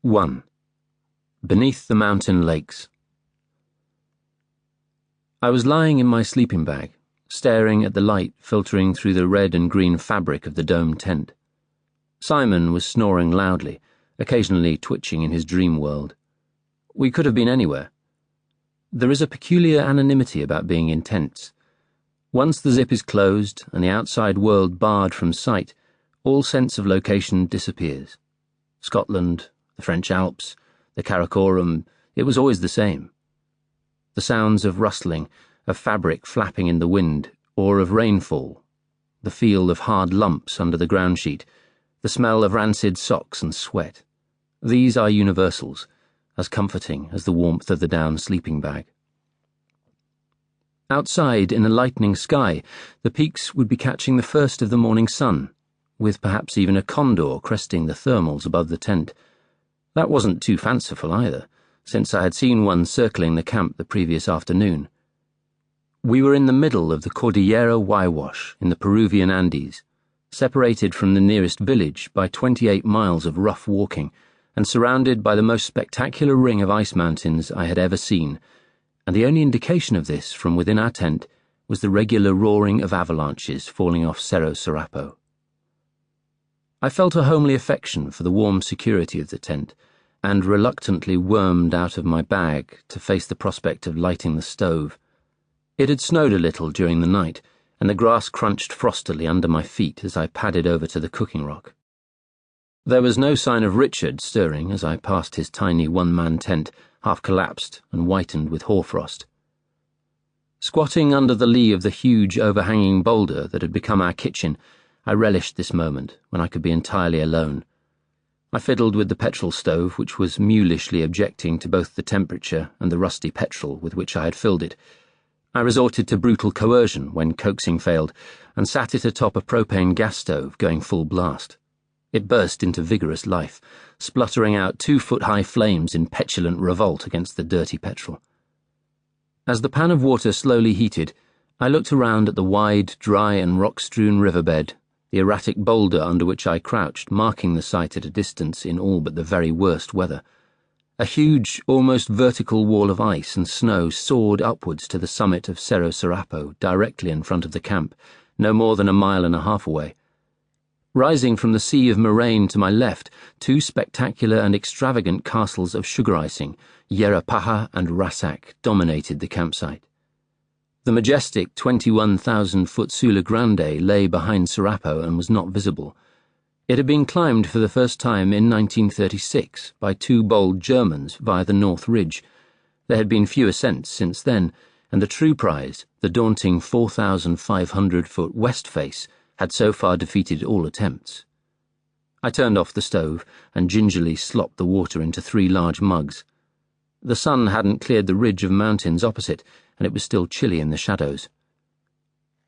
1. Beneath the Mountain Lakes. I was lying in my sleeping bag, staring at the light filtering through the red and green fabric of the dome tent. Simon was snoring loudly, occasionally twitching in his dream world. We could have been anywhere. There is a peculiar anonymity about being in tents. Once the zip is closed and the outside world barred from sight, all sense of location disappears. Scotland, the French Alps, the Karakoram, it was always the same. The sounds of rustling, of fabric flapping in the wind, or of rainfall, the feel of hard lumps under the ground sheet, the smell of rancid socks and sweat. These are universals, as comforting as the warmth of the down sleeping bag. Outside, in a lightening sky, the peaks would be catching the first of the morning sun, with perhaps even a condor cresting the thermals above the tent. That wasn't too fanciful either, since I had seen one circling the camp the previous afternoon. We were in the middle of the Cordillera Huayhuash in the Peruvian Andes, separated from the nearest village by 28 miles of rough walking, and surrounded by the most spectacular ring of ice mountains I had ever seen, and the only indication of this from within our tent was the regular roaring of avalanches falling off Cerro Serapo. I felt a homely affection for the warm security of the tent, and reluctantly wormed out of my bag to face the prospect of lighting the stove. It had snowed a little during the night, and the grass crunched frostily under my feet as I padded over to the cooking rock. There was no sign of Richard stirring as I passed his tiny one-man tent, half collapsed and whitened with hoarfrost. Squatting under the lee of the huge overhanging boulder that had become our kitchen, I relished this moment when I could be entirely alone. I fiddled with the petrol stove, which was mulishly objecting to both the temperature and the rusty petrol with which I had filled it. I resorted to brutal coercion when coaxing failed, and sat it atop a propane gas stove going full blast. It burst into vigorous life, spluttering out 2-foot-high flames in petulant revolt against the dirty petrol. As the pan of water slowly heated, I looked around at the wide, dry and rock-strewn riverbed, the erratic boulder under which I crouched marking the site at a distance in all but the very worst weather. A huge, almost vertical wall of ice and snow soared upwards to the summit of Cerro Serapo directly in front of the camp, no more than 1.5 miles away. Rising from the sea of moraine to my left, 2 spectacular and extravagant castles of sugar icing, Yerapaja and Rasak, dominated the campsite. The majestic 21,000-foot Sula Grande lay behind Serapo and was not visible. It had been climbed for the first time in 1936 by 2 bold Germans via the North Ridge. There had been few ascents since then, and the true prize, the daunting 4,500-foot west face, had so far defeated all attempts. I turned off the stove and gingerly slopped the water into 3 large mugs. The sun hadn't cleared the ridge of mountains opposite, and it was still chilly in the shadows.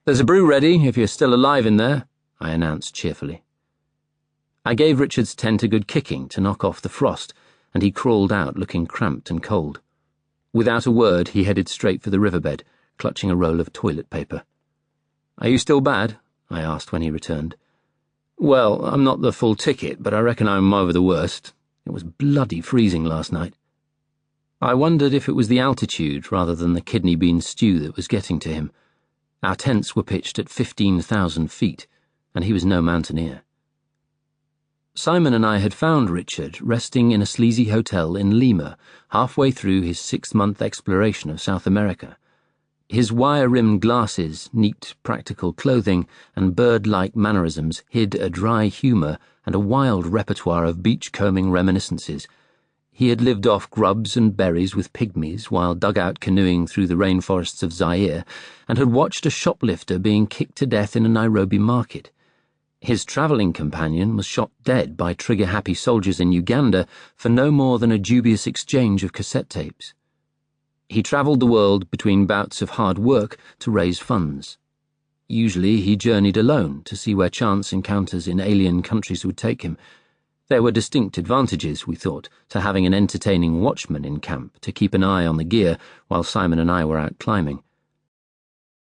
"There's a brew ready, if you're still alive in there," I announced cheerfully. I gave Richard's tent a good kicking to knock off the frost, and he crawled out looking cramped and cold. Without a word, he headed straight for the riverbed, clutching a roll of toilet paper. "Are you still bad?" I asked when he returned. "Well, I'm not the full ticket, but I reckon I'm over the worst. It was bloody freezing last night." I wondered if it was the altitude rather than the kidney bean stew that was getting to him. Our tents were pitched at 15,000 feet, and he was no mountaineer. Simon and I had found Richard resting in a sleazy hotel in Lima, halfway through his 6-month exploration of South America. His wire-rimmed glasses, neat, practical clothing, and bird-like mannerisms hid a dry humour and a wild repertoire of beachcombing reminiscences. He had lived off grubs and berries with pygmies while dugout canoeing through the rainforests of Zaire, and had watched a shoplifter being kicked to death in a Nairobi market. His travelling companion was shot dead by trigger-happy soldiers in Uganda for no more than a dubious exchange of cassette tapes. He travelled the world between bouts of hard work to raise funds. Usually he journeyed alone to see where chance encounters in alien countries would take him. There were distinct advantages, we thought, to having an entertaining watchman in camp to keep an eye on the gear while Simon and I were out climbing.